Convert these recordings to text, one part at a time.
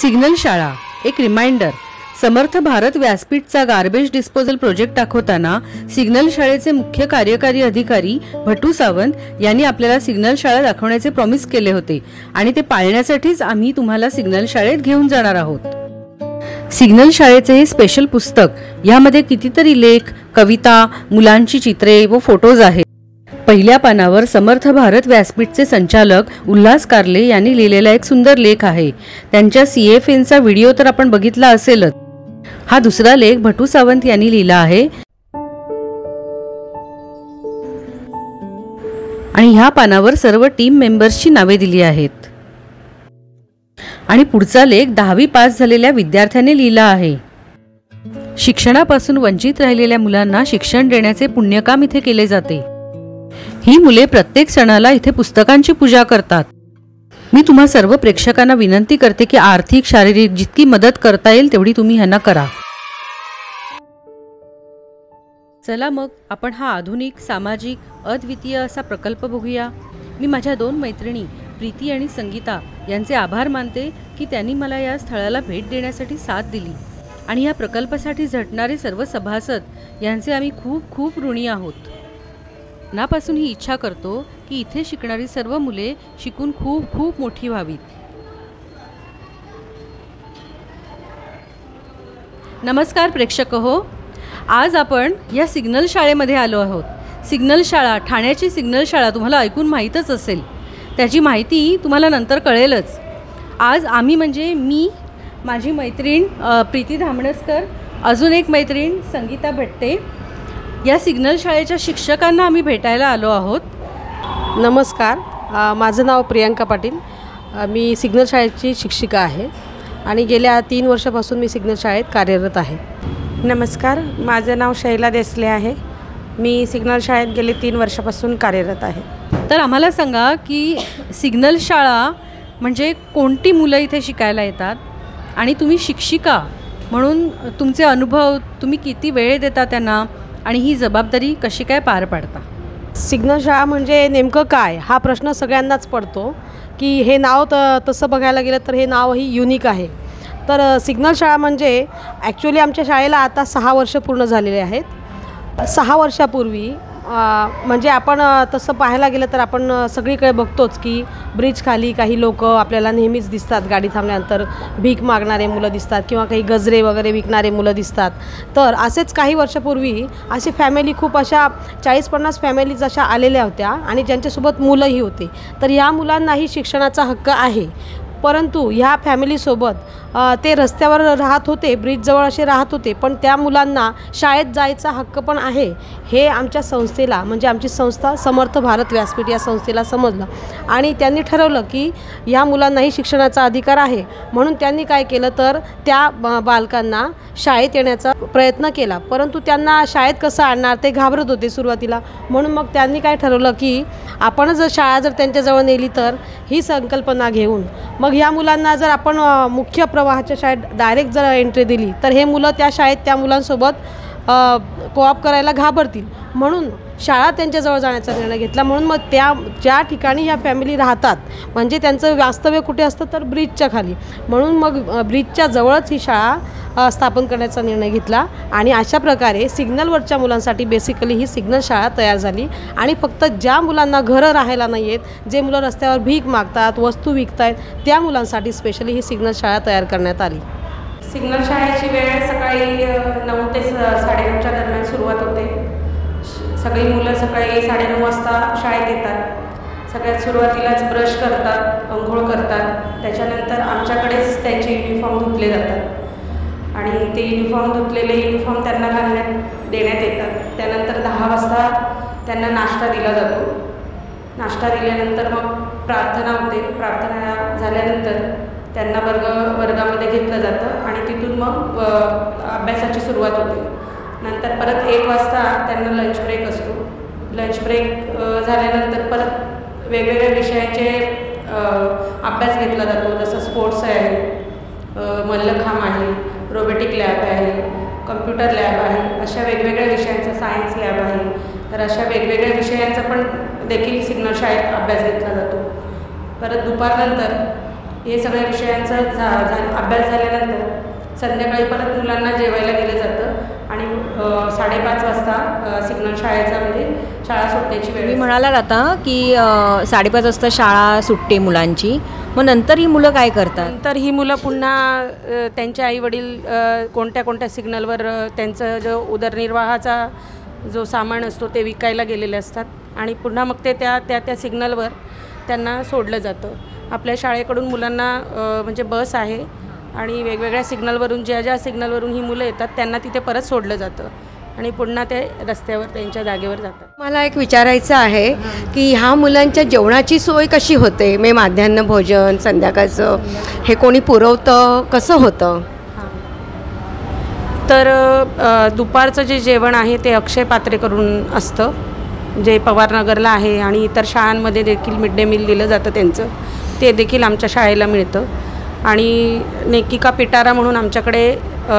Signal शाळा एक reminder. समर्थ Bharat व्यासपीठचा garbage disposal project दाखवताना सिग्नल शाळेचे मुख्य कार्यकारी अधिकारी भटू सावंत यांनी आपल्याला सिग्नल शाळा दाखवण्याचे प्रॉमिस केले होते आणि ते पाळण्यासाठीच आम्ही तुम्हाला सिग्नल शाळेत घेऊन जाणार आहोत। सिग्नल शाळेचे हे स्पेशल पुस्तक यामध्ये कितीतरी लेख, कविता, मुलांची चित्रे व फोटोज आहेत। पहिल्या पानावर समर्थ भारत व्यासपीठचे संचालक उल्हास कारले यांनी लिहिलेला एक सुंदर लेख आहे। त्यांच्या CFNचा व्हिडिओ तर आपण बघितला असेलच। हा दुसरा लेख भटू सावंत यांनी लिहिला आहे आणि ह्या पानावर सर्व टीम मेंबर्सची नावे दिली आहेत। आणि पुढचा लेख 10वी पास झालेल्या विद्यार्थ्यांनी लिहिला आहे। शिक्षणापासून वंचित राहिलेल्या मुलांना शिक्षण देण्याचे पुण्यकाम इथे केले जाते। ही मुले प्रत्येक सणाला इथे पुस्तकांची पूजा करतात। मी तुम्हा सर्व प्रेक्षकांना विनंती करते की आर्थिक, शारीरिक जितकी मदत करता येईल तेवढी तुम्ही ह्यांना करा। चला मग आपण हा आधुनिक, सामाजिक, अद्वितीय असा प्रकल्प बघूया। मी माझ्या 2 मैत्रिणी प्रीती आणि संगीता यांचे आभार मानते की त्यांनी मला या स्थळाला भेट देण्यासाठी साथ दिली आणि या प्रकल्पासाठी झटणारे सर्व सभासद यांचे आम्ही खूप खूप ऋणी आहोत। मनापासून ही इच्छा करतो की इथे शिकणारी सर्व मुले शिकून खूप खूप मोठी व्हावीत। नमस्कार प्रेक्षक हो, आज आपण या सिग्नल शाळेमध्ये आलो आहोत। सिग्नल शाळा, ठाण्याची सिग्नल शाळा तुम्हाला ऐकून माहीतच असेल, त्याची माहिती तुम्हाला नंतर कळेलच। आज आम्ही म्हणजे मी, माझी मैत्रीण प्रीती धामणसकर, अजून एक मैत्रीण संगीता भट्टे, या सिग्नल शाळेच्या शिक्षकांना आम्ही भेटायला आलो आहोत। नमस्कार, माझं नाव प्रियांका पाटील, मी सिग्नल शाळेची शिक्षिका आहे आणि गेल्या 3 वर्षापासून मी सिग्नल शाळेत कार्यरत आहे। नमस्कार, माझं नाव शैला देसले आहे, मी सिग्नल शाळेत गेले 3 वर्षापासून कार्यरत आहे। तर आम्हाला सांगा की सिग्नल शाळा म्हणजे कोणती मुलं इथे शिकायला येतात आणि तुम्ही शिक्षिका म्हणून तुमचे अनुभव, तुम्ही किती वेळ देता त्यांना आणि ही जबाबदारी कशी काय पार पाडता? सिग्नल शाळा म्हणजे नेमकं काय हा प्रश्न सगळ्यांनाच पडतो की हे नाव तसं बघायला गेलं तर हे नावही युनिक आहे। तर सिग्नल शाळा म्हणजे ॲक्च्युली आमच्या शाळेला आता 6 वर्ष पूर्ण झालेले आहेत। 6 वर्षापूर्वी म्हणजे आपण तसं पाहायला गेलं तर आपण सगळीकडे बघतोच की ब्रिज खाली काही लोक आपल्याला नेहमीच दिसतात, गाडी थांबल्यानंतर भीक मागणारे मुलं दिसतात किंवा काही गजरे वगैरे विकणारे मुलं दिसतात। तर असेच काही वर्षापूर्वी अशी फॅमिली, खूप अशा 40-50 फॅमिलीज अशा आलेल्या होत्या आणि ज्यांच्यासोबत मुलंही होती। तर या मुलांनाही शिक्षणाचा हक्क आहे, परंतु ह्या फॅमिलीसोबत ते रस्त्यावर राहत होते, ब्रिजजवळ असे राहत होते, पण त्या मुलांना शाळेत जायचा हक्क पण आहे हे आमच्या संस्थेला, म्हणजे आमची संस्था समर्थ भारत व्यासपीठ या संस्थेला समजलं आणि त्यांनी ठरवलं की या मुलांनाही शिक्षणाचा अधिकार आहे। म्हणून त्यांनी काय केलं तर त्या बालकांना शाळेत येण्याचा प्रयत्न केला, परंतु त्यांना शाळेत कसं आणणार ते घाबरत होते सुरुवातीला। म्हणून मग त्यांनी काय ठरवलं की आपण जर शाळा जर त्यांच्याजवळ नेली तर ही संकल्पना घेऊन मग ह्या मुलांना जर आपण मुख्य प्रवाहाच्या शाळेत डायरेक्ट जर एंट्री दिली तर हे मुलं त्या शाळेत त्या मुलांसोबत कोऑप करायला घाबरतील, म्हणून शाळा त्यांच्याजवळ जाण्याचा निर्णय घेतला। म्हणून मग त्या ज्या ठिकाणी ह्या फॅमिली राहतात म्हणजे त्यांचं वास्तव्य कुठे असतं तर ब्रिजच्या खाली, म्हणून मग ब्रिजच्या जवळच ही शाळा स्थापन करण्याचा निर्णय घेतला आणि अशा प्रकारे सिग्नलवरच्या मुलांसाठी बेसिकली ही सिग्नल शाळा तयार झाली। आणि फक्त ज्या मुलांना घरं राहायला नाही आहेत, जे मुलं रस्त्यावर भीक मागतात, वस्तू विकत आहेत, त्या मुलांसाठी स्पेशली ही सिग्नल शाळा तयार करण्यात आली। सिग्नल शाळेची वेळ सकाळी 9 ते 9:30च्या दरम्यान सुरुवात होते। सगळी मुलं सकाळी 9:30 वाजता शाळेत येतात। सगळ्यात सुरुवातीलाच ब्रश करतात, अंघोळ करतात, त्याच्यानंतर आमच्याकडेच त्यांचे युनिफॉर्म धुतले जातात आणि ते धुतलेले युनिफॉर्म त्यांना देण्यात येतात। त्यानंतर 10 वाजता त्यांना नाश्ता दिला जातो। नाश्ता दिल्यानंतर मग प्रार्थना होते। प्रार्थना झाल्यानंतर त्यांना वर्गामध्ये घेतलं जातं आणि तिथून मग अभ्यासाची सुरुवात होते। नंतर परत 1 वाजता त्यांना लंच ब्रेक असतो। लंच ब्रेक झाल्यानंतर परत वेगवेगळ्या विषयांचे अभ्यास घेतला जातो, जसं स्पोर्ट्स आहे, मल्लखांब आहे, रोबोटिक लॅब आहे, कम्प्युटर लॅब आहे, अशा वेगवेगळ्या विषयांचा, सायन्स लॅब आहे। तर अशा वेगवेगळ्या विषयांचा पण देखील सिग्नल शाळेत अभ्यास घेतला जातो। परत दुपारनंतर हे सगळ्या विषयांचा अभ्यास झाल्यानंतर संध्याकाळी परत मुलांना जेवायला दिलं जातं आणि 5:30 वाजता सिग्नल शाळेचा म्हणजे शाळा सुटण्याची वेळ. तुम्ही म्हणालात आता की 5:30 वाजता शाळा सुटते मुलांची, मग नंतर ही मुलं काय करतात? नंतर ही मुलं पुन्हा त्यांचे आईवडील कोणत्या कोणत्या सिग्नलवर त्यांचं जो उदरनिर्वाहाचा जो सामान असतो ते विकायला गेलेले असतात आणि पुन्हा मग ते त्या सिग्नलवर त्यांना सोडलं जातं. आपल्या शाळेकडून मुलांना म्हणजे बस आहे आणि वेगवेगळ्या सिग्नलवरून ज्या सिग्नलवरून ही मुलं येतात त्यांना तिथे परत सोडलं जातं आणि पुन्हा ते रस्त्यावर त्यांच्या जागेवर जातात. मला एक विचारायचं आहे की ह्या मुलांच्या जेवणाची सोय कशी होते? माध्यान्ह भोजन, संध्याकाळचं हे कोणी पुरवतं, कसं होतं? तर दुपारचं जे जेवण आहे ते अक्षय पात्रेकरून असतं, जे पवारनगरला आहे आणि इतर शाळांमध्ये देखील मिड डे मील दिलं जातं त्यांचं, ते देखील आमच्या शाळेला मिळतं. आणि नेकिका पिटारा म्हणून आमच्याकडे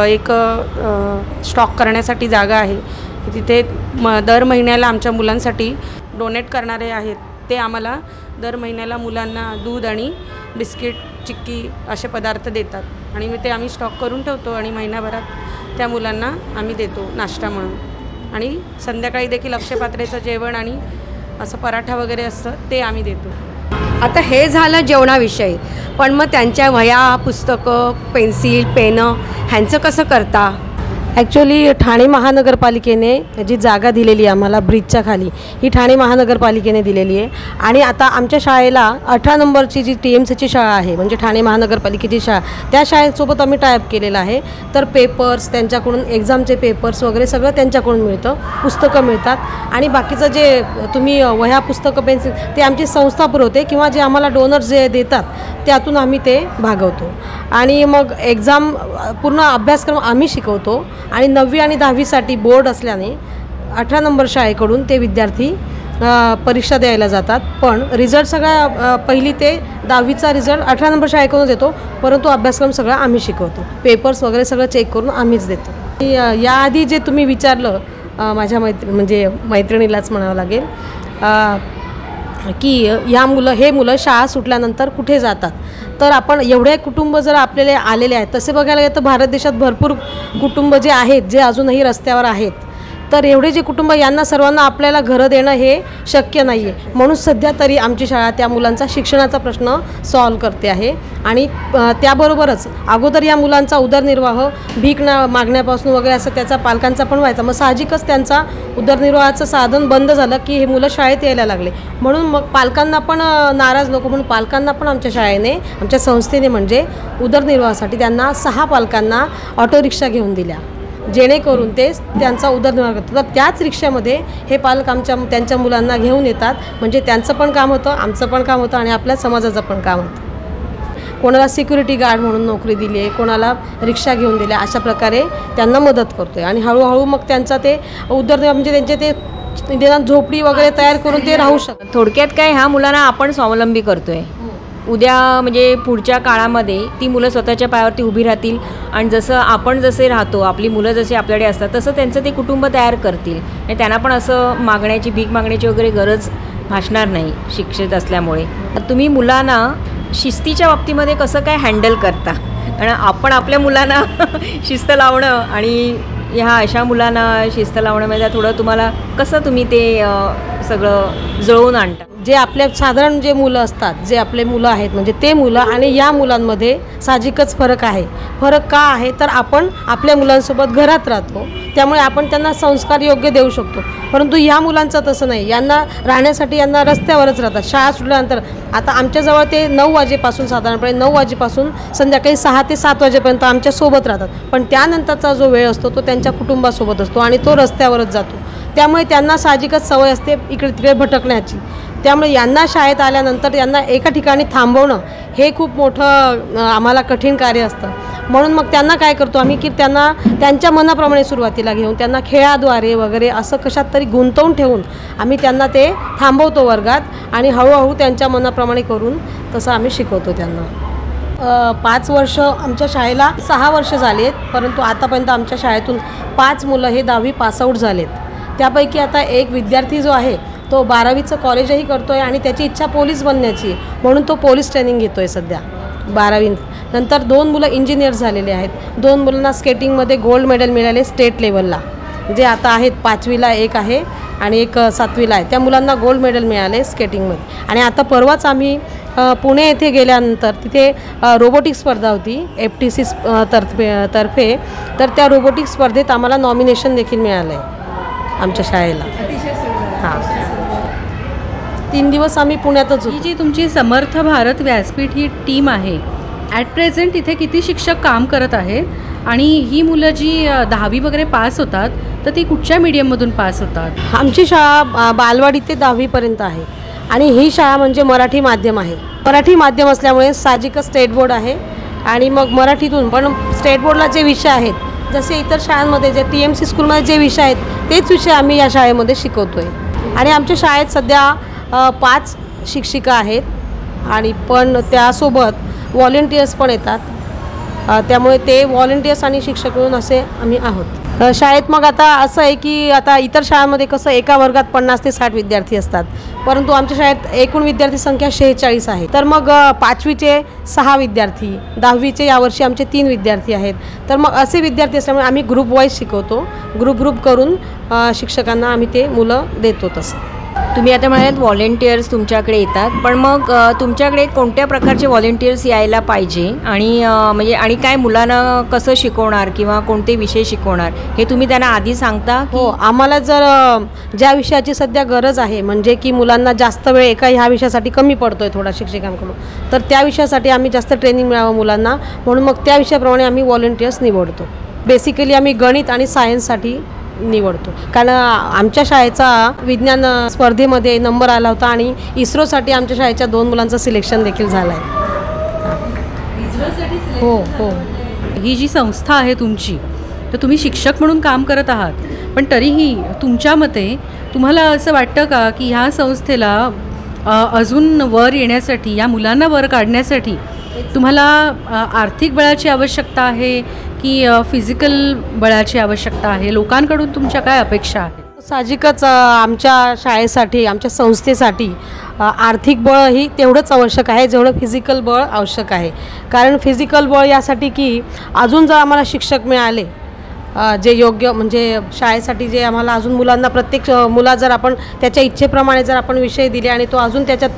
एक स्टॉक करण्यासाठी जागा आहे, तिथे दर महिन्याला आमच्या मुलांसाठी डोनेट करणारे आहेत ते आम्हाला दर महिन्याला मुलांना दूध आणि बिस्किट, चिक्की असे पदार्थ देतात आणि ते आम्ही स्टॉक करून ठेवतो आणि महिनाभरात त्या मुलांना आम्ही देतो नाश्ता म्हणून. आणि संध्याकाळी देखील अक्षय पात्रेचं जेवण आणि असं पराठा वगैरे असतं ते आम्ही देतो. आता हे झालं जेवणाविषयी, पण मग त्यांच्या वह्या, पुस्तकं, पेन्सिल, पेनं ह्यांचं कसं करता? ॲक्च्युली ठाणे महानगरपालिकेने जी जागा दिलेली आहे आम्हाला ब्रिजच्या खाली, ही ठाणे महानगरपालिकेने दिलेली आहे. आणि आता आमच्या शाळेला 18 नंबरची जी TMCची शाळा आहे म्हणजे ठाणे महानगरपालिकेची शाळा, त्या शाळेसोबत आम्ही टायअप केलेला आहे. तर पेपर्स त्यांच्याकडून, एक्झामचे पेपर्स वगैरे सगळं त्यांच्याकडून मिळतं, पुस्तकं मिळतात आणि बाकीचं जे तुम्ही वह्या, पुस्तकं, पेन्सिल ते आमची संस्था पुरवते किंवा जे आम्हाला डोनर्स जे देतात त्यातून आम्ही ते भागवतो. आणि मग एक्झाम पूर्ण अभ्यासक्रम आम्ही शिकवतो आणि 9वी आणि 10वीसाठी बोर्ड असल्याने 18 नंबर शाळेकडून ते विद्यार्थी परीक्षा द्यायला जातात. पण रिझल्ट सगळा 1ली ते 10वीचा रिझल्ट 18 नंबर शाळेकडूनच येतो, परंतु अभ्यासक्रम सगळा आम्ही शिकवतो, पेपर्स वगैरे सगळं चेक करून आम्हीच देतो. याआधी जे तुम्ही विचारलं माझ्या मैत्रिणीलाच म्हणावं लागेल की हे मुलं शाळा सुटल्यानंतर कुठे जातात. तर आपण एवढे कुटुंब जर आपल्याला आलेले आहेत, तसे बघायला गेलं तर भारत देशात भरपूर कुटुंब जे आहेत जे अजूनही रस्त्यावर आहेत. तर एवढे जे कुटुंब, यांना सर्वांना आपल्याला घरं देणं हे शक्य नाही आहे. म्हणून सध्या तरी आमची शाळा त्या मुलांचा शिक्षणाचा प्रश्न सॉल्व करते आहे. आणि त्याबरोबरच अगोदर या मुलांचा उदरनिर्वाह भीक मागण्यापासून वगैरे असं त्याचा पालकांचा पण व्हायचा. मग साहजिकच त्यांचा उदरनिर्वाहाचं साधन बंद झालं की हे मुलं शाळेत यायला लागले. म्हणून मग पालकांना पण नाराज नको म्हणून पालकांना पण आमच्या शाळेने, आमच्या संस्थेने म्हणजे उदरनिर्वाहासाठी त्यांना 6 पालकांना ऑटो रिक्षा घेऊन दिल्या, जेणेकरून ते त्यांचा उदरनिर्वाह करतात. तर त्याच रिक्षामध्ये हे पालक त्यांच्या मुलांना घेऊन येतात, म्हणजे त्यांचं पण काम होतं, आमचं पण काम होतं आणि आपल्या समाजाचं पण काम होतं. कोणाला सिक्युरिटी गार्ड म्हणून नोकरी दिली आहे, कोणाला रिक्षा घेऊन दिल्या, अशा प्रकारे त्यांना मदत करतो आहे. आणि हळूहळू मग त्यांचा ते उदरनिर्वाह म्हणजे त्यांचे ते झोपडी वगैरे तयार करून ते राहू शकतात. थोडक्यात काय, ह्या मुलांना आपण स्वावलंबी करतोय. उद्या म्हणजे पुढच्या काळामध्ये ती मुलं स्वतःच्या पायावरती उभी राहतील आणि जसे राहतो, आपली मुलं जसे आपल्याकडे असतात तसं त्यांचं ते कुटुंब तयार करतील आणि त्यांना पण असं भीक मागण्याची वगैरे गरज भासणार नाही शिक्षित असल्यामुळे. तुम्ही मुलांना शिस्तीच्या बाबतीमध्ये कसं काय हँडल करता? कारण आपण आपल्या मुलांना शिस्त लावणं आणि ह्या अशा मुलांना शिस्त लावण्यामध्ये थोडं तुम्हाला कसं तुम्ही ते सगळं जुळवून आणता? जे आपल्या साधारण जे मुलं असतात, जे आपले मुलं आहेत म्हणजे ते मुलं आणि या मुलांमध्ये साहजिकच फरक आहे. फरक का आहे तर आपण आपल्या मुलांसोबत घरात राहतो, त्यामुळे आपण त्यांना संस्कार योग्य देऊ शकतो. परंतु या मुलांचं तसं नाही, यांना राहण्यासाठी यांना रस्त्यावरच राहतात. शाळा सुटल्यानंतर आता आमच्याजवळ ते 9 वाजेपासून साधारणपणे 9 वाजेपासून संध्याकाळी 6 ते 7 वाजेपर्यंत आमच्यासोबत राहतात. पण त्यानंतरचा जो वेळ असतो तो त्यांच्या कुटुंबासोबत असतो आणि तो रस्त्यावरच जातो. त्यामुळे त्यांना साहजिकच सवय असते इकडे तिकडे भटकण्याची. त्यामुळे यांना शाळेत आल्यानंतर यांना एका ठिकाणी थांबवणं हे खूप मोठं आम्हाला कठीण कार्य असतं. म्हणून मग त्यांना काय करतो आम्ही की त्यांना त्यांच्या मनाप्रमाणे सुरुवातीला घेऊन त्यांना खेळाद्वारे वगैरे असं कशात तरी गुंतवून ठेवून आम्ही त्यांना ते थांबवतो वर्गात आणि हळूहळू त्यांच्या मनाप्रमाणे करून तसं आम्ही शिकवतो त्यांना. 5 वर्ष आमच्या शाळेला 6 वर्ष झाली आहेत, परंतु आतापर्यंत आमच्या शाळेतून 5 मुलं हे 10वी पासआउट झालेत. त्यापैकी आता एक विद्यार्थी जो आहे तो 12वीचं कॉलेजही करतो आहे आणि त्याची इच्छा पोलीस बनण्याची, म्हणून तो पोलीस ट्रेनिंग घेतो आहे सध्या. 12वी नंतर 2 मुलं इंजिनियर झालेले आहेत. 2 मुलांना स्केटिंगमध्ये गोल्ड मेडल मिळाले स्टेट लेवलला, जे आता आहेत 5वीला एक आहे आणि एक 7वीला आहे. त्या मुलांना गोल्ड मेडल मिळाले स्केटिंगमध्ये. आणि आता परवाच आम्ही पुणे येथे गेल्यानंतर तिथे रोबोटिक्स स्पर्धा होती FTC तर्फे. तर त्या रोबोटिक्स स्पर्धेत आम्हाला नॉमिनेशन देखील मिळालं आहे आमच्या शाळेला. हां, 3 दिवस आम्ही पुण्यातच ही होतो. जी तुमची समर्थ भारत व्यासपीठ ही टीम आहे, ॲट प्रेझेंट इथे किती शिक्षक काम करत आहेत? आणि ही मुलं जी 10वी वगैरे पास होतात तर ती कुठच्या मीडियममधून पास होतात? आमची शाळा बालवाडी ते 10वीपर्यंत आहे आणि ही शाळा म्हणजे मराठी माध्यम आहे. मराठी माध्यम असल्यामुळे साहजिकच स्टेट बोर्ड आहे आणि मग मराठीतून पण स्टेट बोर्डला जे विषय आहेत, जसे इतर शाळांमध्ये जे TMC स्कूलमध्ये जे विषय आहेत तेच विषय आम्ही या शाळेमध्ये शिकवतो आहे. आणि आमच्या शाळेत सध्या 5 शिक्षिका आहेत आणि पण त्यासोबत व्हॉलेंटियर्स पण येतात. त्यामुळे ते व्हॉलेंटियर्स आणि शिक्षक म्हणून असे आम्ही आहोत शाळेत. मग आता असं आहे की आता इतर शाळांमध्ये कसं एका वर्गात 50 ते 60 विद्यार्थी असतात, परंतु आमच्या शाळेत एकूण विद्यार्थी संख्या 46 आहे. तर मग 5वीचे 6 विद्यार्थी, 10वीचे यावर्षी आमचे 3 विद्यार्थी आहेत. तर मग असे विद्यार्थी असल्यामुळे आम्ही ग्रुप वाईज शिकवतो, ग्रुप करून शिक्षकांना आम्ही ते मुलं देतो. तसं तुम्ही आता म्हणालात व्हॉलेंटियर्स तुमच्याकडे येतात, पण मग तुमच्याकडे कोणत्या प्रकारचे व्हॉलेंटियर्स यायला पाहिजे आणि म्हणजे आणि काय मुलांना कसं शिकवणार किंवा कोणते विषय शिकवणार हे तुम्ही त्यांना आधी सांगता? हो, आम्हाला जर ज्या विषयाची सध्या गरज आहे, म्हणजे की मुलांना जास्त वेळ एका ह्या विषयासाठी कमी पडतो आहे थोडा शिक्षकांकडून, तर त्या विषयासाठी आम्ही जास्त ट्रेनिंग मिळावं मुलांना, म्हणून मग त्या विषयाप्रमाणे आम्ही व्हॉलेंटियर्स निवडतो. बेसिकली आम्ही गणित आणि सायन्ससाठी निवडतो, कारण आमच्या शाळेचा विज्ञान स्पर्धेमध्ये नंबर आला होता आणि इस्रोसाठी आमच्या शाळेच्या 2 मुलांचं सिलेक्शन देखील झालं आहे. हो हो. ही जी संस्था आहे तुमची, तर तुम्ही शिक्षक म्हणून काम करत आहात, पण तरीही तुमच्या मते तुम्हाला असं वाटतं का की ह्या संस्थेला अजून वर येण्यासाठी, या मुलांना वर काढण्यासाठी तुम्हाला आर्थिक बळाची आवश्यकता आहे की फिजिकल बळाची आवश्यकता आहे? लोकांकडून तुमच्या काय अपेक्षा आहेत? साहजिकच आमच्या शाळेसाठी, आमच्या संस्थेसाठी आर्थिक बळ ही तेवढंच आवश्यक आहे जेवढं फिजिकल बळ आवश्यक आहे. कारण फिजिकल बळ यासाठी की अजून जर आम्हाला शिक्षक मिळाले जे योग्य, म्हणजे शाळेसाठी जे आम्हाला अजून मुलांना, प्रत्येक मुला जर आपण त्याच्या इच्छेप्रमाणे जर आपण विषय दिले आणि तो अजून त्याच्यात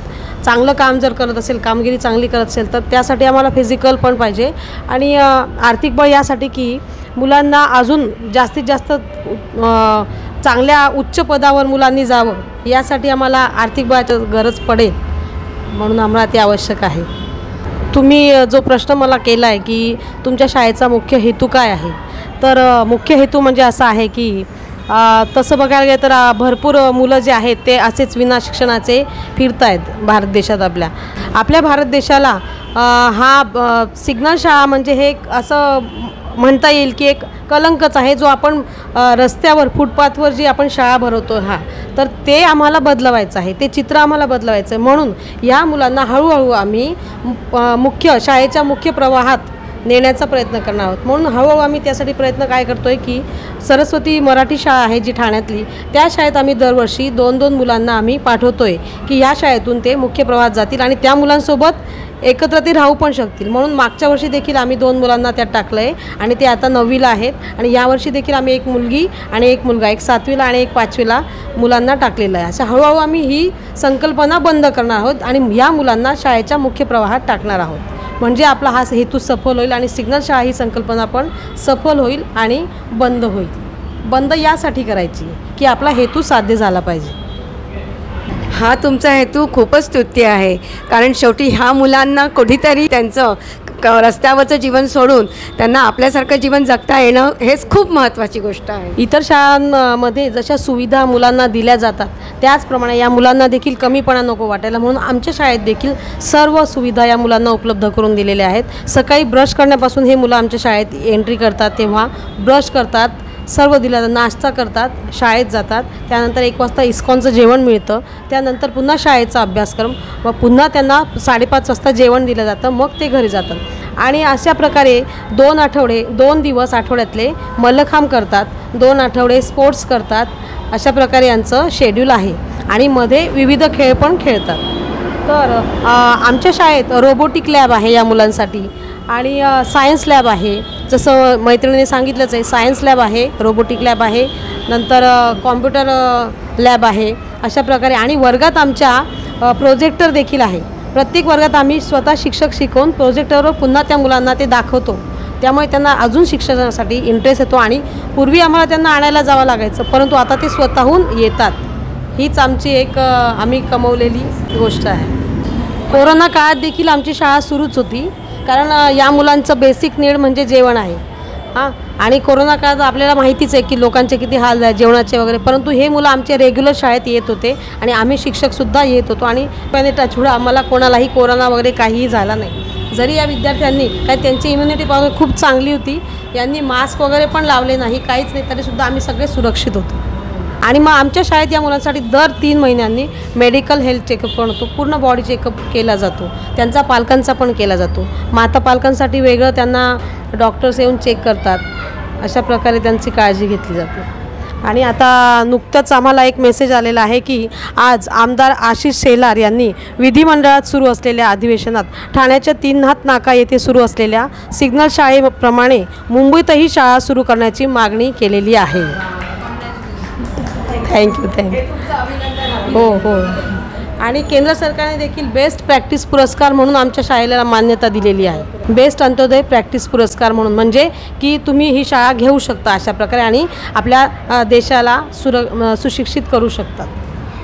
चांगलं काम जर करत असेल, कामगिरी चांगली करत असेल, तर त्यासाठी आम्हाला फिजिकल पण पाहिजे. आणि आर्थिक बळ यासाठी की मुलांना अजून जास्तीत जास्त चांगल्या उच्च पदावर मुलांनी जावं, यासाठी आम्हाला आर्थिक बळाची गरज पडेल, म्हणून आम्हाला ते आवश्यक आहे. तुम्ही जो प्रश्न मला केला आहे की तुमच्या शाळेचा मुख्य हेतू काय आहे, तर मुख्य हेतू म्हणजे असा आहे की तसं बघायला गेलं तर भरपूर मुलं जे आहेत ते असेच विना शिक्षणाचे फिरत आहेत भारत देशात. आपल्या भारत देशाला हा सिग्नल शाळा म्हणजे हे असं म्हणता येईल की एक कलंकच आहे, जो आपण रस्त्यावर फुटपाथवर जी आपण शाळा भरवतो, तर ते आम्हाला बदलवायचं आहे, ते चित्र आम्हाला बदलवायचं आहे. म्हणून या मुलांना हळूहळू आम्ही शाळेच्या मुख्य प्रवाहात नेण्याचा प्रयत्न करणार आहोत. म्हणून हळूहळू आम्ही त्यासाठी प्रयत्न काय करतो आहे की सरस्वती मराठी शाळा आहे जी ठाण्यातली, त्या शाळेत आम्ही दरवर्षी 2-2 मुलांना आम्ही पाठवतो आहे की या शाळेतून ते मुख्य प्रवाहात जातील आणि त्या मुलांसोबत एकत्र ते राहू पण शकतील. म्हणून मागच्या वर्षी देखील आम्ही 2 मुलांना त्यात टाकलं आहे आणि ते आता 9वीला आहेत. आणि यावर्षी देखील आम्ही 1 मुलगी आणि 1 मुलगा, एक 7वीला आणि एक 5वीला मुलांना टाकलेलं आहे. असं हळूहळू आम्ही ही संकल्पना बंद करणार आहोत आणि या मुलांना शाळेच्या मुख्य प्रवाहात टाकणार आहोत. म्हणजे आपला हा हेतू सफल होईल आणि सिग्नल शाळा ही संकल्पना पण सफल होईल आणि बंद होईल. बंद यासाठी करायची की आपला हेतू साध्य झाला पाहिजे. हा तुमचा हेतू खूपच स्तुत्य आहे, कारण शेवटी ह्या मुलांना कुठेतरी त्यांचं रस्त्यावरचं जीवन सोडून त्यांना आपल्यासारखं जीवन जगता येणं हेच खूप महत्त्वाची गोष्ट आहे. इतर शाळांमध्ये जशा सुविधा मुलांना दिल्या जातात त्याचप्रमाणे या मुलांना देखील कमीपणा नको वाटायला, म्हणून आमच्या शाळेत देखील सर्व सुविधा या मुलांना उपलब्ध करून दिलेल्या आहेत. सकाळी ब्रश करण्यापासून हे मुलं आमच्या शाळेत एंट्री करतात तेव्हा ब्रश करतात, सर्व दिला, नाश्ता करतात, शाळेत जातात, त्यानंतर 1 वाजता इस्कॉनचं जेवण मिळतं, त्यानंतर पुन्हा शाळेचा अभ्यासक्रम, व पुन्हा त्यांना 5:30 वाजता जेवण दिलं जातं, मग ते घरी जातात. आणि अशा प्रकारे 2 दिवस आठवड्यातले मल्लखांब करतात, 2 आठवडे स्पोर्ट्स करतात. अशा प्रकारे यांचं शेड्यूल आहे आणि मध्ये विविध खेळ पण खेळतात. तर आमच्या शाळेत रोबोटिक लॅब आहे या मुलांसाठी आणि सायन्स लॅब आहे. जसं मैत्रिणीने सांगितलंच आहे, सायन्स लॅब आहे, रोबोटिक लॅब आहे, नंतर कॉम्प्युटर लॅब आहे अशा प्रकारे. आणि वर्गात आमच्या प्रोजेक्टर देखील आहे. प्रत्येक वर्गात आम्ही स्वतः शिक्षक शिकवून प्रोजेक्टरवर पुन्हा त्या मुलांना ते दाखवतो. त्यामुळे त्यांना अजून शिक्षणासाठी इंटरेस्ट येतो. आणि पूर्वी आम्हाला त्यांना आणायला जावं लागायचं, परंतु आता ते स्वतःहून येतात. हीच आमची एक आम्ही कमवलेली गोष्ट आहे. कोरोना काळात देखील आमची शाळा सुरूच होती, कारण या मुलांचं बेसिक नीड म्हणजे जेवण आहे. आणि कोरोना काळात आपल्याला माहितीच आहे की लोकांचे किती हाल झाले जेवणाचे वगैरे, परंतु हे मुलं आमचे रेग्युलर शाळेत येत होते आणि आम्ही शिक्षकसुद्धा येत होतो. आणि टचवूड आम्हाला कोणालाही कोरोना वगैरे काहीही झाला नाही. जरी या विद्यार्थ्यांनी काय त्यांची इम्युनिटी पॉवर खूप चांगली होती, यांनी मास्क वगैरे पण लावले नाही, काहीच नाही, तरीसुद्धा आम्ही सगळे सुरक्षित होतो. आणि मग आमच्या शाळेत या मुलांसाठी दर 3 महिन्यांनी मेडिकल हेल्थ चेकअप पण होतो. पूर्ण बॉडी चेकअप केला जातो. त्यांचा पालकांचा पण केला जातो. माता पालकांसाठी वेगळं त्यांना डॉक्टर्स येऊन चेक करतात. अशा प्रकारे त्यांची काळजी घेतली जाते. आणि आता नुकतंच आम्हाला एक मेसेज आलेला आहे की आज आमदार आशिष शेलार यांनी विधिमंडळात सुरू असलेल्या अधिवेशनात ठाण्याच्या 3 हात नाका येथे सुरू असलेल्या सिग्नल शाळेप्रमाणे मुंबईतही शाळा सुरू करण्याची मागणी केलेली आहे. थँक्यू. हो. आणि केंद्र सरकारने देखील बेस्ट प्रॅक्टिस पुरस्कार म्हणून आमच्या शाळेला मान्यता दिलेली आहे. बेस्ट अंत्योदय प्रॅक्टिस पुरस्कार म्हणून, म्हणजे की तुम्ही ही शाळा घेऊ शकता अशा प्रकारे आणि आपल्या देशाला सुशिक्षित करू शकतात.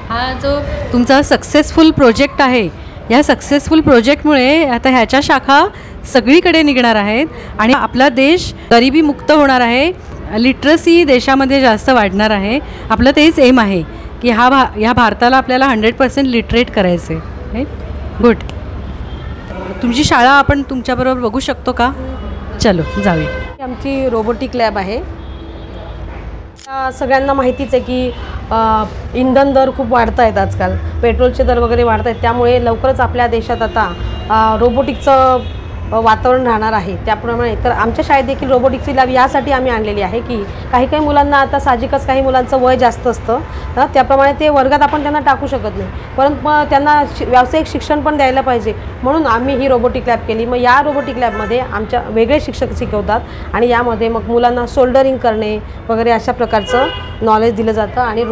हा जो तुमचा सक्सेसफुल प्रोजेक्ट आहे, या सक्सेसफुल प्रोजेक्टमुळे आता ह्याच्या शाखा सगळीकडे निघणार आहेत आणि आपला देश गरिबीमुक्त होणार आहे. लिटरसी देशामध्ये जास्त वाढणार आहे. आपलं तेच एम आहे की ह्या भारताला आपल्याला 100% लिटरेट करायचं आहे. गुड. तुमची शाळा आपण तुमच्याबरोबर बघू शकतो का? चलो जाऊया. आमची रोबोटिक लॅब आहे. सगळ्यांना माहितीच आहे की इंधन दर खूप वाढत आहेत आजकाल, पेट्रोलचे दर वगैरे वाढत आहेत. त्यामुळे लवकरच आपल्या देशात आता रोबोटिकचं वातावरण राहणार आहे. त्याप्रमाणे तर आमच्या शाळेत देखील रोबोटिक्सची लॅब यासाठी आम्ही आणलेली आहे की काही मुलांना आता साहजिकच काही मुलांचं वय जास्त असतं, त्याप्रमाणे ते वर्गात आपण त्यांना टाकू शकत नाही, परंतु त्यांना व्यावसायिक शिक्षण पण द्यायला पाहिजे, म्हणून आम्ही ही रोबोटिक लॅब केली. मग या रोबोटिक लॅबमध्ये आमच्या वेगळे शिक्षक शिकवतात आणि यामध्ये मग मुलांना सोल्डरिंग करणे वगैरे अशा प्रकारचं नॉलेज दिलं जातं. आणि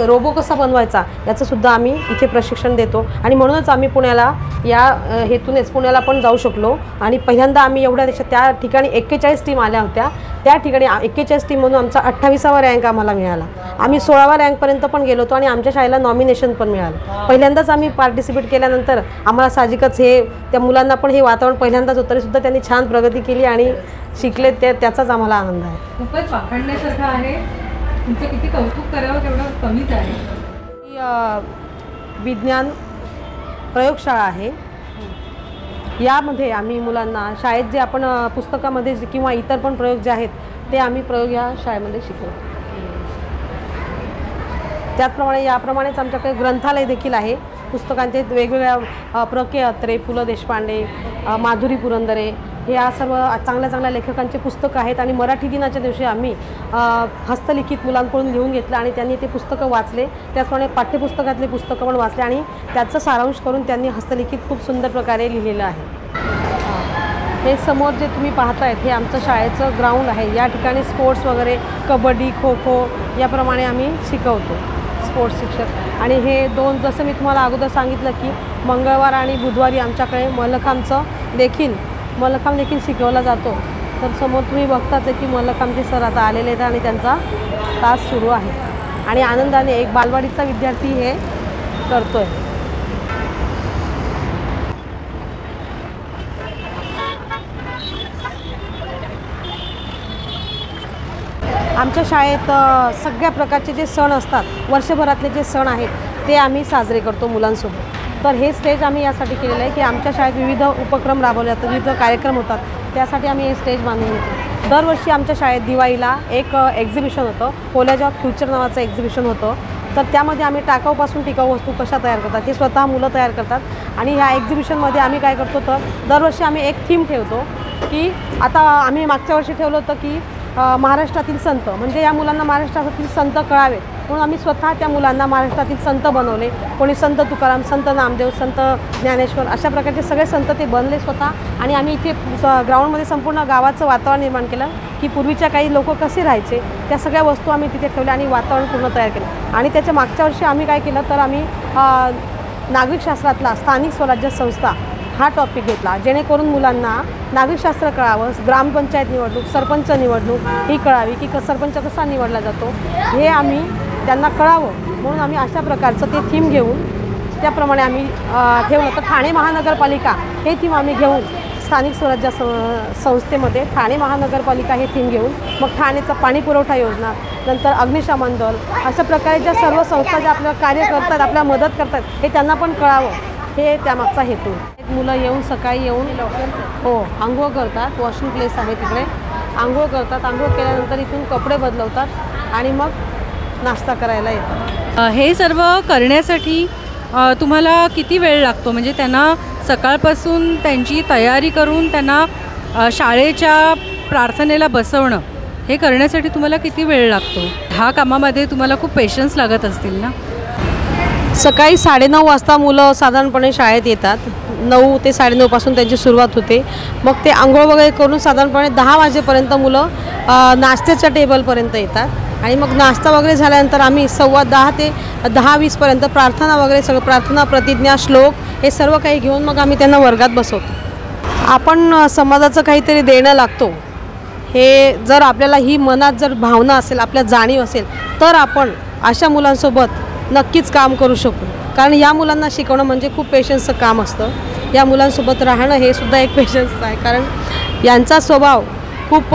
रोबो कसा बनवायचा याचंसुद्धा आम्ही इथे प्रशिक्षण देतो. आणि म्हणूनच आम्ही पुण्याला या हेतूनच पुण्याला पण जाऊ शकलो. आणि पहिल्यांदा आम्ही एवढ्या देशात त्या ठिकाणी 41 टीम आल्या होत्या. त्या ठिकाणी 41 टीममधून आमचा 28वा रँक आम्हाला मिळाला. आम्ही 16व्या रँकपर्यंत पण गेलो होतो आणि आमच्या शाळेला नॉमिनेशन पण मिळालं. पहिल्यांदाच आम्ही पार्टिसिपेट केल्यानंतर आम्हाला साहजिकच त्या मुलांना पण हे वातावरण पहिल्यांदाच होतं, तरीसुद्धा त्यांनी छान प्रगती केली आणि शिकले, त्याचाच आम्हाला आनंद आहे. खूपच वाखाणण्यासारखं आहे. तुमचं किती कौतुक करावं तेवढं कमीच आहे. ही विज्ञान प्रयोगशाळा आहे. यामध्ये आम्ही मुलांना शाळेत जे आपण पुस्तकामध्ये किंवा इतर पण प्रयोग जे आहेत ते आम्ही प्रयोग या शाळेमध्ये शिकवतो. त्याचप्रमाणे याप्रमाणेच आमच्याकडे ग्रंथालय देखील आहे. पुस्तकांचे वेगवेगळ्या प्र के अत्रे, पु ल देशपांडे, माधुरी पुरंदरे हे या सर्व चांगल्या चांगल्या लेखकांचे पुस्तकं आहेत. आणि मराठी दिनाच्या दिवशी आम्ही हस्तलिखित मुलांकडून लिहून घेतलं आणि त्यांनी ते पुस्तकं वाचले. त्याचप्रमाणे पाठ्यपुस्तकातले पुस्तकं पण वाचले आणि त्याचं सारांश करून त्यांनी हस्तलिखित खूप सुंदर प्रकारे लिहिलेलं आहे. हे समोर जे तुम्ही पाहतायत हे आमचं शाळेचं ग्राउंड आहे. या ठिकाणी स्पोर्ट्स वगैरे कबड्डी, खो खो याप्रमाणे आम्ही शिकवतो, स्पोर्ट्स शिक्षक. आणि हे 2 जसं मी तुम्हाला अगोदर सांगितलं की मंगळवार आणि बुधवारी आमच्याकडे मल्लखांब देखील शिकवला जातो. तर समोर तुम्ही बघताच आहे की मल्लखांबचे सर आता आलेले आहेत आणि त्यांचा तास सुरू आहे. आणि आनंदाने एक बालवाडीचा विद्यार्थी हे करतोय. आमच्या शाळेत सगळ्या प्रकारचे जे सण असतात, वर्षभरातले जे सण आहेत ते आम्ही साजरे करतो मुलांसोबत. तर हे स्टेज आम्ही यासाठी केलेलं आहे की आमच्या शाळेत विविध उपक्रम राबवले जातात, विविध कार्यक्रम होतात, त्यासाठी आम्ही हे स्टेज बांधून घेतो. दरवर्षी आमच्या शाळेत दिवाळीला एक एक्झिबिशन होतं, कॉलेज ऑफ फ्युचर नावाचं एक्झिबिशन होतं. तर त्यामध्ये आम्ही टाकाऊपासून टिकाऊ वस्तू कशा तयार करतात हे स्वतः मुलं तयार करतात. आणि ह्या एक्झिबिशनमध्ये आम्ही काय करतो तर दरवर्षी आम्ही एक थीम ठेवतो की आता आम्ही मागच्या वर्षी ठेवलं होतं की महाराष्ट्रातील संत, म्हणजे या मुलांना महाराष्ट्रातील संत कळावे म्हणून आम्ही स्वतः त्या मुलांना महाराष्ट्रातील संत बनवले. कोणी संत तुकाराम, संत नामदेव, संत ज्ञानेश्वर अशा प्रकारचे सगळे संत ते बनले स्वतः. आणि आम्ही इथे ग्राउंडमध्ये संपूर्ण गावाचं वातावरण निर्माण केलं की पूर्वीच्या काही लोक कसे राहायचे त्या सगळ्या वस्तू आम्ही तिथे ठेवल्या आणि वातावरण पूर्ण तयार केलं. आणि त्याच्या मागच्या वर्षी आम्ही काय केलं तर आम्ही नागरिकशास्त्रातला स्थानिक स्वराज्य संस्था हा टॉपिक घेतला, जेणेकरून मुलांना नागरिकशास्त्र कळावं, ग्रामपंचायत निवडणूक, सरपंच निवडणूक ही कळावी की सरपंच कसा निवडला जातो हे आम्ही त्यांना कळावं म्हणून आम्ही अशा प्रकारचं ते थीम घेऊन त्याप्रमाणे आम्ही ठेवलं. तर ठाणे महानगरपालिका हे थीम आम्ही घेऊन स्थानिक स्वराज्य संस्थेमध्ये ठाणे महानगरपालिका हे थीम घेऊन मग ठाणेचा पाणी पुरवठा योजना, नंतर अग्निशमन दल अशा प्रकारे ज्या सर्व संस्था ज्या आपल्याला कार्य करतात, आपल्याला मदत करतात हे त्यांना पण कळावं हे त्यामागचा हेतू. मुलं येऊन सकाळी येऊन आंघोळ करतात, वॉशिंग प्लेस आहे तिकडे, आंघोळ करतात, आंघोळ केल्यानंतर इथून कपडे बदलवतात आणि मग नाश्ता करायला येतात. हे सर्व करण्यासाठी तुम्हाला किती वेळ लागतो? म्हणजे त्यांना सकाळपासून त्यांची तयारी करून त्यांना शाळेच्या प्रार्थनेला बसवणं हे करण्यासाठी तुम्हाला किती वेळ लागतो? ह्या कामामध्ये तुम्हाला खूप पेशन्स लागत असतील ना? सकाळी 9:30 वाजता मुलं साधारणपणे शाळेत येतात. 9 ते 9:30 पासून त्यांची सुरुवात होते. मग ते आंघोळ वगैरे करून साधारणपणे 10 वाजेपर्यंत मुलं नाश्त्याच्या टेबलपर्यंत येतात आणि मग नाश्ता वगैरे झाल्यानंतर आम्ही 10:15 ते 10:20पर्यंत प्रार्थना वगैरे सगळं प्रार्थना, प्रतिज्ञा, श्लोक हे सर्व काही घेऊन मग आम्ही त्यांना वर्गात बसवतो. आपण समाजाचं काहीतरी देणं लागतो हे जर आपल्याला ही मनात जर भावना असेल, आपल्या जाणीव असेल तर आपण अशा मुलांसोबत नक्कीच काम करू शकू. कारण या मुलांना शिकवणं म्हणजे खूप पेशन्सचं काम असतं. या मुलांसोबत राहणं हे सुद्धा एक पेशन्स आहे. कारण यांचा स्वभाव खूप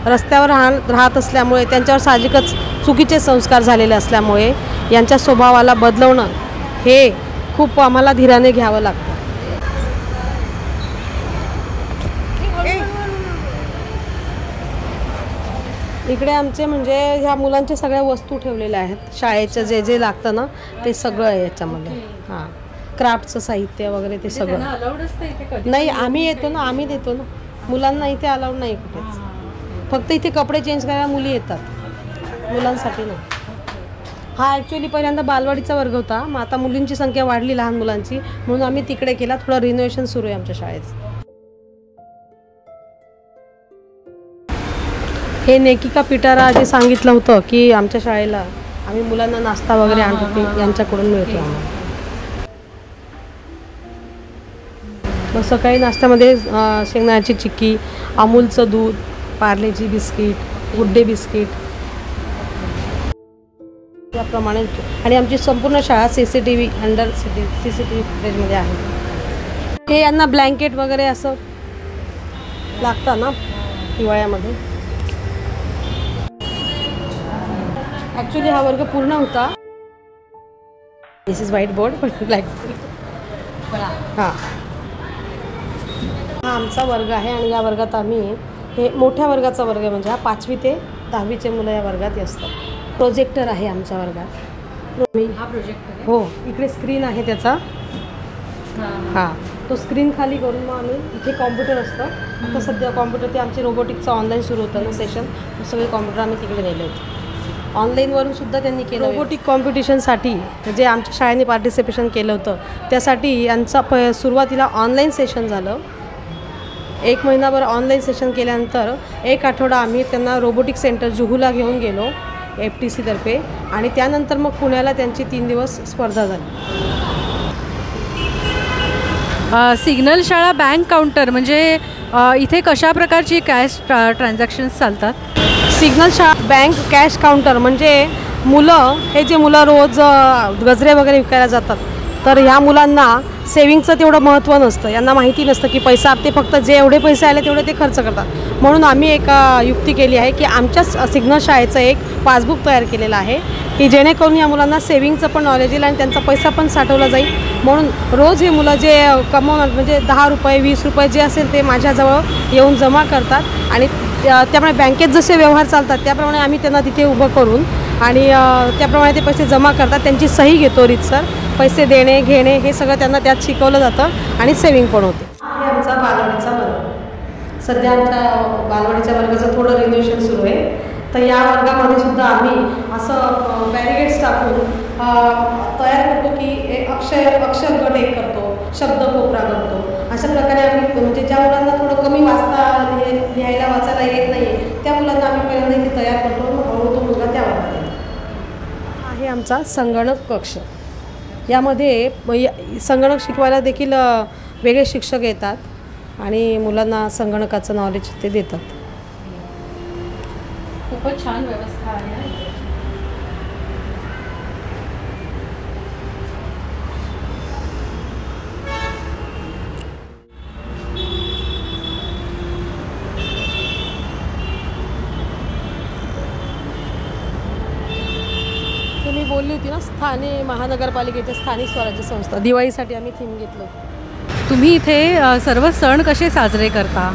रस्त्यावर राहत असल्यामुळे त्यांच्यावर साहजिकच चुकीचे संस्कार झालेले असल्यामुळे यांच्या स्वभावाला बदलवणं हे खूप आम्हाला धीराने घ्यावं लागतं. इकडे आमचे म्हणजे ह्या मुलांच्या सगळ्या वस्तू ठेवलेल्या आहेत. शाळेचं जे जे लागतं ना ते सगळं आहे याच्यामध्ये. हां, क्राफ्टचं साहित्य वगैरे ते सगळं. नाही, आम्ही येतो ना, आम्ही देतो ना मुलांना. इथे अलाउड नाही कुठेच. फक्त इथे कपडे चेंज करायला मुली येतात, मुलांसाठी नाही. हा ॲक्च्युली पहिल्यांदा बालवाडीचा वर्ग होता, मग आता मुलींची संख्या वाढली लहान मुलांची म्हणून आम्ही तिकडे केला. थोडं रिनोव्हेशन सुरू आहे आमच्या शाळेचं. हे नेकिका पिटारा जे सांगितलं होतं की आमच्या शाळेला आम्ही मुलांना नाश्ता वगैरे आणतो ते यांच्याकडून मिळतो आम्हाला. मग सकाळी नाश्त्यामध्ये शेंगदाण्याची चिक्की, अमूलचं दूध, Parle-G biscuit, good day biscuit याप्रमाणे. आणि आमची संपूर्ण शाळा CCTV अंडर CCTV फुटेजमध्ये आहे. हे यांना ब्लँकेट वगैरे असं लागतं ना हिवाळ्यामध्ये. ॲक्च्युली हा वर्ग पूर्ण होता. दिस इज व्हाईट बोर्ड पण ब्लॅक. हां, हा आमचा वर्ग आहे आणि या वर्गात आम्ही हे मोठ्या वर्गाचा वर्ग आहे. म्हणजे हा 5वी ते 10वीचे मुलं या वर्गात असतात. प्रोजेक्टर आहे आमच्या वर्गात. हा प्रोजेक्टर हो, इकडे स्क्रीन आहे त्याचा. हां, तो स्क्रीन खाली करून मग आम्ही इथे कॉम्प्युटर असतं. आता सध्या कॉम्प्युटर ते आमचे रोबोटिक्सचं ऑनलाईन सुरू होतं ना सेशन, सगळे कॉम्प्युटर आम्ही तिकडे नेले होते. ऑनलाईनवरून सुद्धा त्यांनी केलं. रोबोटिक कॉम्पिटिशनसाठी जे आमच्या शाळेने पार्टिसिपेशन केलं होतं त्यासाठी यांचा सुरुवातीला ऑनलाईन सेशन झालं. 1 महिनाभर ऑनलाईन सेशन केल्यानंतर 1 आठवडा आम्ही त्यांना रोबोटिक सेंटर जुहूला घेऊन गेलो FTC तर्फे आणि त्यानंतर मग पुण्याला त्यांची 3 दिवस स्पर्धा झाली. सिग्नल शाळा बँक काउंटर म्हणजे इथे कशा प्रकारची कॅश ट्रान्झॅक्शन्स चालतात? सिग्नल शाळा बँक कॅश काउंटर म्हणजे मुलं रोज गजरे वगैरे विकायला जातात तर ह्या मुलांना सेविंगचं तेवढं महत्त्व नसतं. यांना माहिती नसतं की पैसा ते फक्त जे एवढे पैसे आले तेवढे ते खर्च करतात. म्हणून आम्ही एक युक्ती केली आहे की आमच्याच सिग्नल शाळेचं एक पासबुक तयार केलेलं आहे की जेणेकरून या मुलांना सेविंगचं पण नॉलेज येईल आणि त्यांचा पैसा पण साठवला जाईल. म्हणून रोज हे मुलं जे कमवणार म्हणजे 10 रुपये 20 रुपये जे असेल ते माझ्याजवळ येऊन जमा करतात आणि त्यामुळे बँकेत जसे व्यवहार चालतात त्याप्रमाणे आम्ही त्यांना तिथे उभं करून आणि त्याप्रमाणे ते पैसे जमा करतात. त्यांची सही घेतो रीतसर. पैसे देणे घेणे हे सगळं त्यांना त्यात शिकवलं जातं आणि सेविंग पण होते. हे आमचा बालवाडीचा वर्ग. सध्या आमच्या बालवाडीच्या वर्गाचं थोडं रिन्युएशन सुरू आहे. तर या वर्गामध्ये सुद्धा आम्ही असं बॅरिगेट्स टाकून तयार करतो की अक्षर गट एक करतो, शब्द कोपरा करतो. अशा प्रकारे आम्ही म्हणजे ज्या मुलांना थोडं कमी लिहायला वाचायला येत नाही त्या मुलांना आम्ही पहिल्यांदा इथे तयार करतो. मग हळूहळू तो मुलगा त्या वर्गात येतो. आहे आमचा संगणक कक्ष. यामध्ये संगणक शिकवायला देखील वेगळे शिक्षक येतात आणि मुलांना संगणकाचं नॉलेज ते देतात. खूपच छान व्यवस्था आहे. मी बोलली होती ना, स्थानिक महानगरपालिकेच्या स्थानिक स्वराज्य संस्था दिवाळीसाठी आम्ही थीम घेतलं. तुम्ही इथे सर्व सण कसे साजरे करता?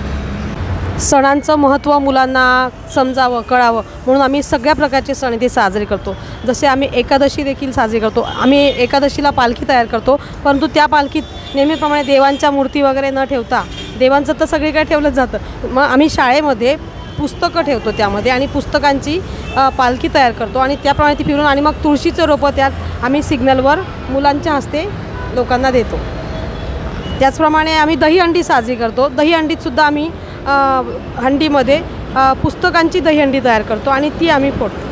सणांचं महत्त्व मुलांना समजावं, कळावं म्हणून आम्ही सगळ्या प्रकारचे सण इथे साजरे करतो. जसे आम्ही एकादशी देखील साजरी करतो. आम्ही एकादशीला पालखी तयार करतो, परंतु त्या पालखीत नेहमीप्रमाणे देवांच्या मूर्ती वगैरे न ठेवता, देवांचं तर सगळीकडे ठेवलंच जातं, मग आम्ही शाळेमध्ये पुस्तकं ठेवतो त्यामध्ये आणि पुस्तकांची पालखी तयार करतो आणि त्याप्रमाणे ती फिरून आणि मग तुळशीचं रोपं त्यात आम्ही सिग्नलवर मुलांच्या हस्ते लोकांना देतो. त्याचप्रमाणे आम्ही दहीहंडी साजरी करतो. दहीहंडीतसुद्धा आम्ही हंडीमध्ये पुस्तकांची दहीहंडी तयार करतो आणि ती आम्ही फोडतो.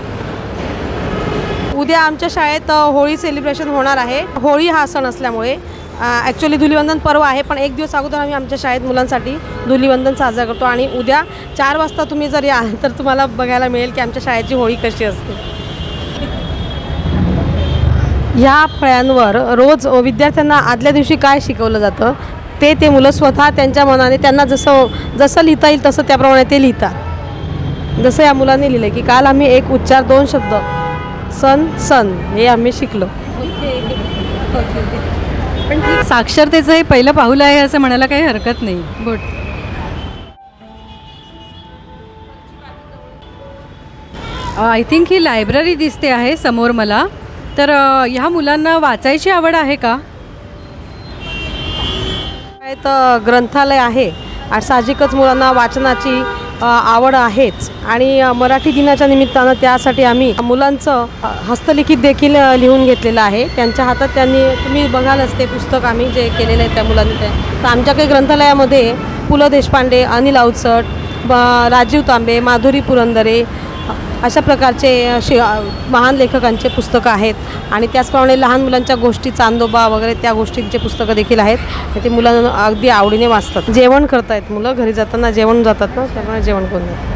उद्या आमच्या शाळेत होळी सेलिब्रेशन होणार आहे. होळी हा सण असल्यामुळे ॲक्च्युली धुलीवंदन पर्व आहे, पण एक दिवस अगोदर आम्ही आमच्या शाळेत मुलांसाठी धुलीवंदन साजरा करतो आणि उद्या 4 वाजता तुम्ही जर याल तर तुम्हाला बघायला मिळेल की आमच्या शाळेची होळी कशी असते. ह्या फळ्यांवर रोज विद्यार्थ्यांना आदल्या दिवशी काय शिकवलं जातं ते मुलं स्वतः त्यांच्या मनाने त्यांना जसं लिहिता येईल तसं त्याप्रमाणे ते लिहितात. जसं या मुलांनी लिहिलं की काल आम्ही एक उच्चार 2 शब्द सण हे आम्ही शिकलो. पण साक्षरतेचं हे पहिलं पाऊल आहे असं म्हणायला काही हरकत नाही. Good. I think he library दिसते आहे समोर मला. तर ह्या मुलांना वाचायची आवड आहे का? ग्रंथालय आहे आणि साहजिकच मुलांना वाचनाची आवड आहेच आणि मराठी दिनाच्या निमित्तानं त्यासाठी आम्ही मुलांचं हस्तलिखित देखील लिहून घेतलेलं आहे. त्यांच्या हातात तुम्ही बघालच ते पुस्तक आम्ही जे केलेलं आहे त्या मुलांनी तर आमच्याकडे ग्रंथालयामध्ये पु ल देशपांडे, अनिल अवचट, राजीव तांबे, माधुरी पुरंदरे अशा प्रकारचे महान लेखकांचे पुस्तकं आहेत आणि त्याचप्रमाणे लहान मुलांच्या गोष्टी चांदोबा वगैरे त्या गोष्टींचे पुस्तकं देखील आहेत. ते मुलांना अगदी आवडीने वाचतात. जेवण करतायत मुलं, घरी जाताना जेवण जातात ना, त्यामुळे जेवण करून जातात.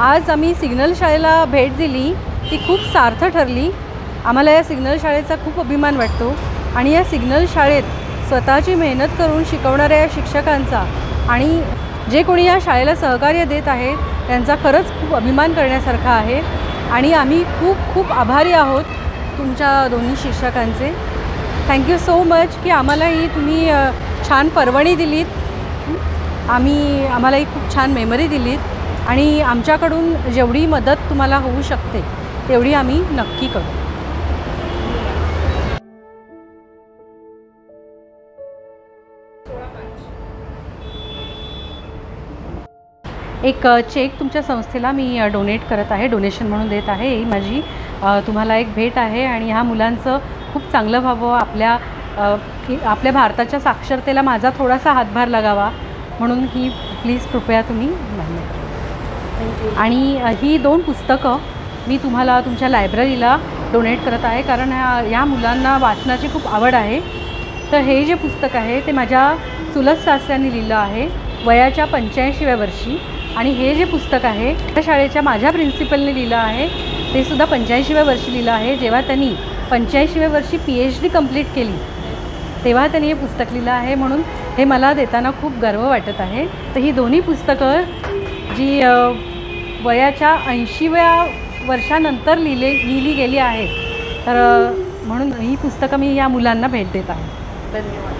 आज आम्ही सिग्नल शाळेला भेट दिली, ती खूप सार्थ ठरली. आम्हाला या सिग्नल शाळेचा खूप अभिमान वाटतो आणि या सिग्नल शाळेत स्वतःची मेहनत करून शिकवणाऱ्या या शिक्षकांचा आणि जे कोणी या शाळेला सहकार्य देत आहेत त्यांचा खरंच खूप अभिमान करण्यासारखा आहे आणि आम्ही खूप खूप आभारी आहोत तुमच्या दोन्ही शिक्षकांचे. थँक्यू सो मच की आम्हालाही तुम्ही छान पर्वणी दिलीत, आम्हालाही खूप छान मेमरी दिलीत आणि आमच्याकडून जेवढी मदत तुम्हाला होऊ शकते तेवढी आम्ही नक्की करू. एक चेक तुमच्या संस्थेला मी डोनेट करत आहे, डोनेशन म्हणून देत आहे. ही माझी तुम्हाला एक भेट आहे आणि ह्या मुलांचं खूप चांगलं व्हावं, आपल्या भारताच्या साक्षरतेला माझा थोडासा हातभार लागावा म्हणून ही प्लीज कृपया तुम्ही मान्य करा. आणि ही 2 पुस्तकं मी तुम्हाला तुमच्या लायब्ररीला डोनेट करत आहे कारण ह्या मुलांना वाचनाची खूप आवड आहे. तर हे जे पुस्तक आहे ते माझ्या चुलत सासऱ्यांनी लिहिलं आहे वयाच्या 85व्या वर्षी आणि हे जे पुस्तक आहे त्या शाळेच्या माझ्या प्रिन्सिपलने लिहिलं आहे ते सुद्धा 85व्या वर्षी लिहिलं आहे. जेव्हा त्यांनी 85व्या वर्षी PhD कंप्लीट केली तेव्हा त्यांनी हे पुस्तक लिहिलं आहे म्हणून हे मला देताना खूप गर्व वाटत आहे. तर ही दोन्ही पुस्तकं जी वयाच्या 80व्या वर्षानंतर लिहिली गेली आहेत तर म्हणून ही पुस्तकं मी या मुलांना भेट देत आहे. धन्यवाद.